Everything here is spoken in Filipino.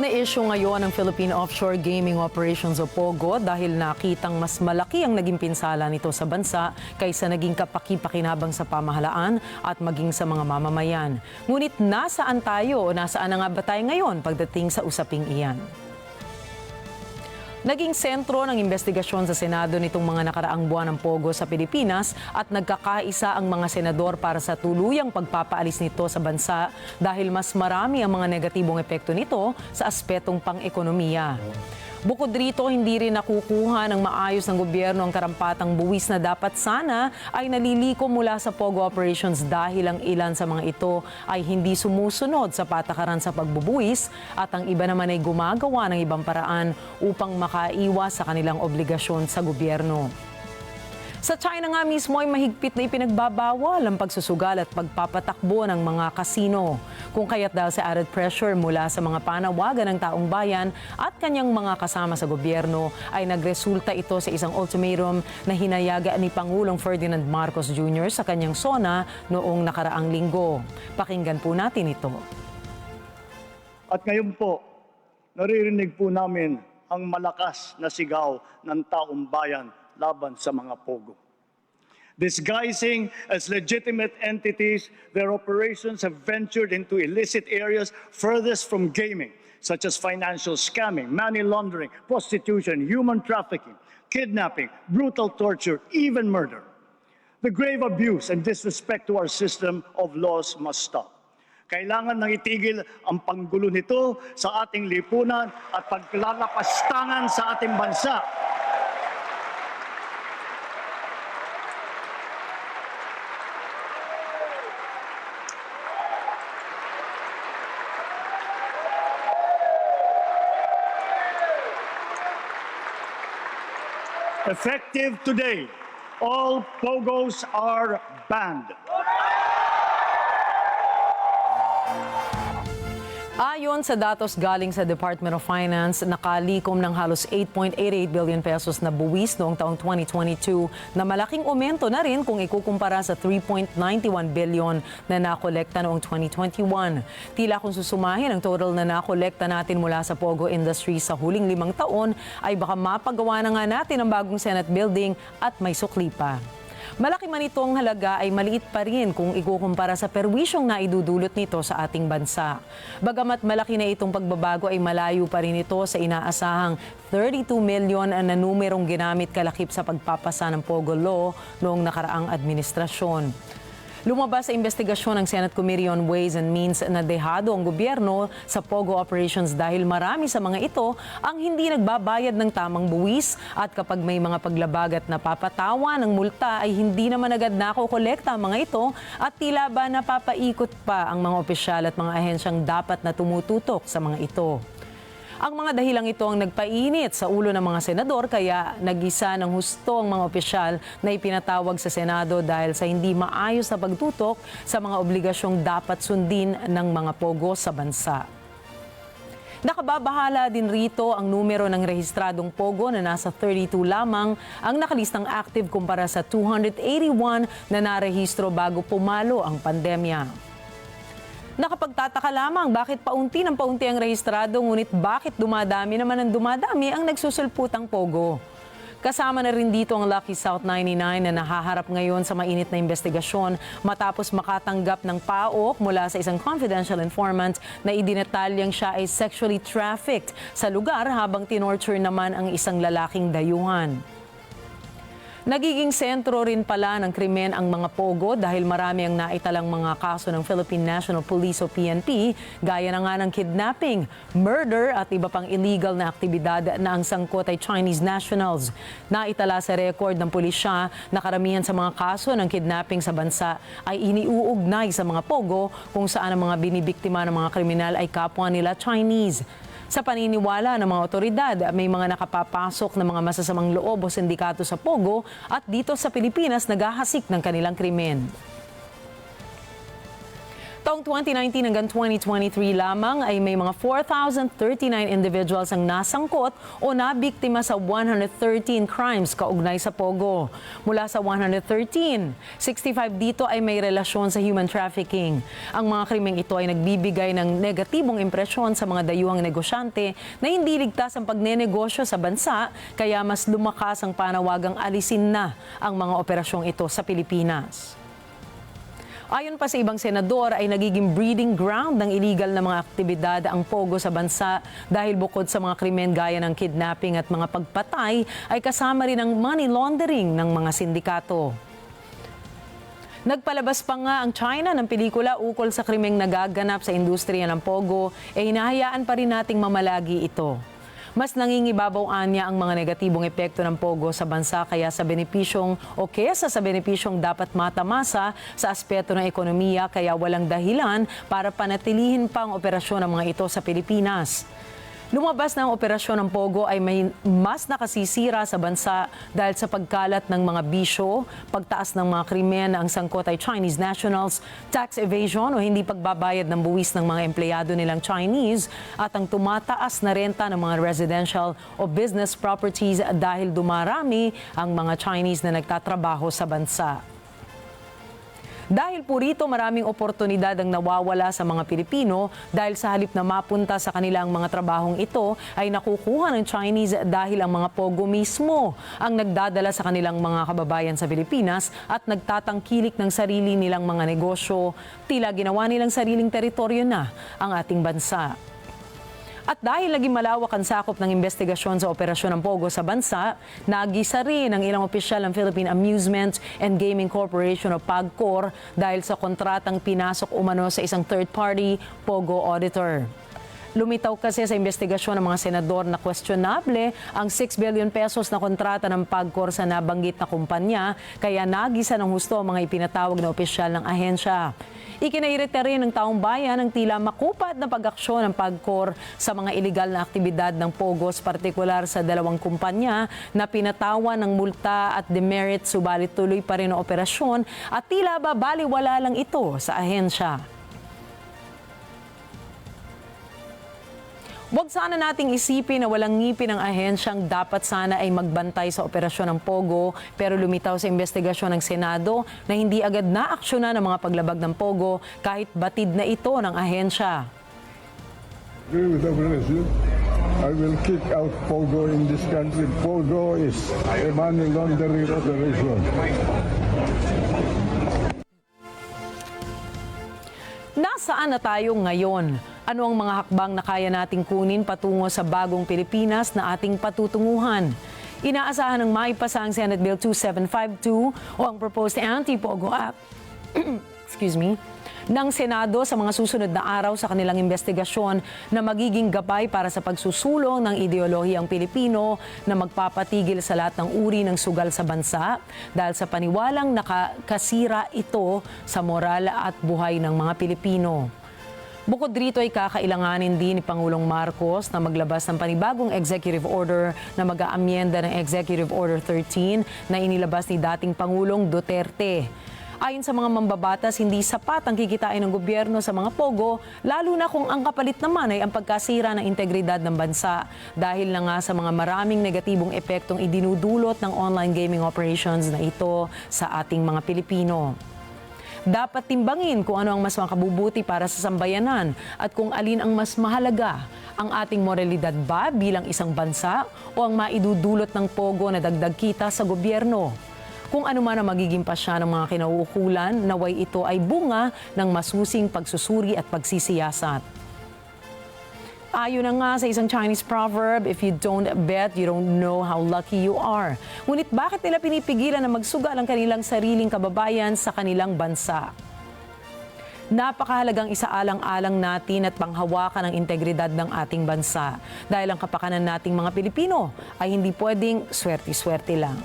Ine-issue ngayon ang Philippine Offshore Gaming Operations o POGO dahil nakitang mas malaki ang naging pinsala nito sa bansa kaysa naging kapaki-pakinabang sa pamahalaan at maging sa mga mamamayan. Ngunit nasaan tayo o nasaan na nga ba tayo ngayon pagdating sa usaping iyan? Naging sentro ng investigasyon sa Senado nitong mga nakaraang buwan ng POGO sa Pilipinas at nagkakaisa ang mga senador para sa tuluyang pagpapaalis nito sa bansa dahil mas marami ang mga negatibong epekto nito sa aspetong pang-ekonomiya. Bukod rito, hindi rin nakukuha ng maayos ng gobyerno ang karampatang buwis na dapat sana ay naliliko mula sa POGO operations dahil ang ilan sa mga ito ay hindi sumusunod sa patakaran sa pagbubuwis at ang iba naman ay gumagawa ng ibang paraan upang makaiwas sa kanilang obligasyon sa gobyerno. Sa China nga mismo ay mahigpit na ipinagbabawal ang pagsusugal at pagpapatakbo ng mga kasino. Kung kaya't dahil sa added pressure mula sa mga panawagan ng taong bayan at kanyang mga kasama sa gobyerno ay nagresulta ito sa isang ultimatum na hinayagaan ni Pangulong Ferdinand Marcos Jr. sa kanyang SONA noong nakaraang linggo. Pakinggan po natin ito. At ngayon po, naririnig po namin ang malakas na sigaw ng taong bayan laban sa mga POGO. Disguising as legitimate entities, their operations have ventured into illicit areas furthest from gaming, such as financial scamming, money laundering, prostitution, human trafficking, kidnapping, brutal torture, even murder. The grave abuse and disrespect to our system of laws must stop. Kailangan nang itigil ang panggulo nito sa ating lipunan at paglalakastangan sa ating bansa. Effective today, all POGOs are banned. Ayon sa datos galing sa Department of Finance, nakalikom ng halos 8.88 billion pesos na buwis noong taong 2022 na malaking aumento na rin kung ikukumpara sa 3.91 billion na nakolekta noong 2021. Tila kung susumahin ang total na nakolekta natin mula sa POGO industry sa huling 5 taon ay baka mapagawa na nga natin ang bagong Senate building at may sukli pa. Malaki man itong halaga ay maliit pa rin kung ikukumpara sa perwisyong naidudulot nito sa ating bansa. Bagamat malaki na itong pagbabago ay malayo pa rin ito sa inaasahang 32 million na numerong ginamit kalakip sa pagpapasa ng POGO law noong nakaraang administrasyon. Lumabas sa investigasyon ng Senate Committee on Ways and Means na dehado ang gobyerno sa POGO operations dahil marami sa mga ito ang hindi nagbabayad ng tamang buwis at kapag may mga paglabag at napapatawa ng multa ay hindi naman agad nakokolekta ang mga ito at tila ba napapaikot pa ang mga opisyal at mga ahensyang dapat na tumututok sa mga ito. Ang mga dahilang ito ang nagpainit sa ulo ng mga senador kaya nag-isa ng husto ang mga opisyal na ipinatawag sa Senado dahil sa hindi maayos na pagtutok sa mga obligasyong dapat sundin ng mga POGO sa bansa. Nakababahala din rito ang numero ng rehistradong POGO na nasa 32 lamang ang nakalistang active kumpara sa 281 na narehistro bago pumalo ang pandemya. Nakapagtataka lamang bakit paunti ng paunti ang rehistrado ngunit bakit dumadami naman ang dumadami ang nagsusulputang POGO. Kasama na rin dito ang Lucky South 99 na nahaharap ngayon sa mainit na investigasyon matapos makatanggap ng paok mula sa isang confidential informant na idinetalyang siya ay sexually trafficked sa lugar habang tinorture naman ang isang lalaking dayuhan. Nagiging sentro rin pala ng krimen ang mga POGO dahil marami ang naitalang mga kaso ng Philippine National Police o PNP, gaya na nga ng kidnapping, murder at iba pang illegal na aktibidad na ang sangkot ay Chinese nationals. Naitala sa record ng pulisya na karamihan sa mga kaso ng kidnapping sa bansa ay iniuugnay sa mga POGO kung saan ang mga binibiktima ng mga kriminal ay kapwa nila Chinese. Sa paniniwala ng mga otoridad, may mga nakapapasok na mga masasamang loob o sindikato sa POGO at dito sa Pilipinas naghahasik ng kanilang krimen. Taong 2019 hanggang 2023 lamang ay may mga 4,039 individuals ang nasangkot o nabiktima sa 113 crimes kaugnay sa Pogo. Mula sa 113, 65 dito ay may relasyon sa human trafficking. Ang mga krimeng ito ay nagbibigay ng negatibong impresyon sa mga dayuhang negosyante na hindi ligtas ang pagnenegosyo sa bansa, kaya mas lumakas ang panawagang alisin na ang mga operasyong ito sa Pilipinas. Ayon pa sa ibang senador ay nagiging breeding ground ng illegal na mga aktibidad ang Pogo sa bansa dahil bukod sa mga krimen gaya ng kidnapping at mga pagpatay ay kasama rin ang money laundering ng mga sindikato. Nagpalabas pa nga ang China ng pelikula ukol sa krimeng nagaganap sa industriya ng Pogo, hinahayaan pa rin nating mamalagi ito. Mas nangingibabaw anya ang mga negatibong epekto ng Pogo sa bansa kesa sa benepisyong dapat matamasa sa aspeto ng ekonomiya, kaya walang dahilan para panatilihin pa ang operasyon ng mga ito sa Pilipinas. Lumabas na ang operasyon ng Pogo ay may mas nakasisira sa bansa dahil sa pagkalat ng mga bisyo, pagtaas ng mga krimen na ang sangkot ay Chinese nationals, tax evasion o hindi pagbabayad ng buwis ng mga empleyado nilang Chinese at ang tumataas na renta ng mga residential o business properties dahil dumarami ang mga Chinese na nagtatrabaho sa bansa. Dahil po rito, maraming oportunidad ang nawawala sa mga Pilipino dahil sa halip na mapunta sa kanilang mga trabahong ito ay nakukuha ng Chinese dahil ang mga Pogo mismo ang nagdadala sa kanilang mga kababayan sa Pilipinas at nagtatangkilik ng sarili nilang mga negosyo. Tila ginawa nilang sariling teritoryo na ang ating bansa. At dahil naging malawak ang sakop ng investigasyon sa operasyon ng Pogo sa bansa, nagisa rin ang ilang opisyal ng Philippine Amusement and Gaming Corporation o PAGCOR dahil sa kontratang pinasok umano sa isang third-party Pogo auditor. Lumitaw kasi sa investigasyon ng mga senador na questionable ang 6 billion pesos na kontrata ng PAGCOR sa nabanggit na kumpanya, kaya nagisa ng husto ang mga ipinatawag na opisyal ng ahensya. Ikinairita rin ng taong bayan ang tila makupad na pag-aksyon ng PAGCOR sa mga iligal na aktibidad ng Pogos, partikular sa dalawang kumpanya na pinatawan ng multa at demerit, subalit tuloy pa rin ang operasyon at tila ba baliwala lang ito sa ahensya. Huwag sana nating isipin na walang ngipin ang ahensyang dapat sana ay magbantay sa operasyon ng Pogo, pero lumitaw sa investigasyon ng Senado na hindi agad naaksyonan ang mga paglabag ng Pogo kahit batid na ito ng ahensya. Agree with the president. I will kick out Pogo in this country. Pogo is a money laundering operation. Nasaan na tayo ngayon? Ano ang mga hakbang na kaya nating kunin patungo sa bagong Pilipinas na ating patutunguhan? Inaasahan ng maipasa ang Senate Bill 2752 o ang proposed Anti-Pogo Act ng Senado sa mga susunod na araw sa kanilang investigasyon na magiging gabay para sa pagsusulong ng ideolohiyang Pilipino na magpapatigil sa lahat ng uri ng sugal sa bansa dahil sa paniwalang nakakasira ito sa moral at buhay ng mga Pilipino. Bukod rito ay kakailanganin din ni Pangulong Marcos na maglabas ng panibagong executive order na mag-aamyenda ng Executive Order 13 na inilabas ni dating Pangulong Duterte. Ayon sa mga mambabatas, hindi sapat ang kikitain ng gobyerno sa mga Pogo, lalo na kung ang kapalit naman ay ang pagkasira ng integridad ng bansa dahil na nga sa mga maraming negatibong epektong idinudulot ng online gaming operations na ito sa ating mga Pilipino. Dapat timbangin kung ano ang mas makabubuti para sa sambayanan at kung alin ang mas mahalaga, ang ating moralidad ba bilang isang bansa o ang maidudulot ng Pogo na dagdag kita sa gobyerno. Kung ano man ang magiging pasya ng mga kinauukulan, naway ito ay bunga ng masusing pagsusuri at pagsisiyasat. Ayon na nga sa isang Chinese proverb, if you don't bet, you don't know how lucky you are. Ngunit bakit nila pinipigilan na magsugal ang kanilang sariling kababayan sa kanilang bansa? Napakahalagang isaalang-alang natin at panghawakan ang integridad ng ating bansa dahil ang kapakanan nating mga Pilipino ay hindi pwedeng swerte-swerte lang.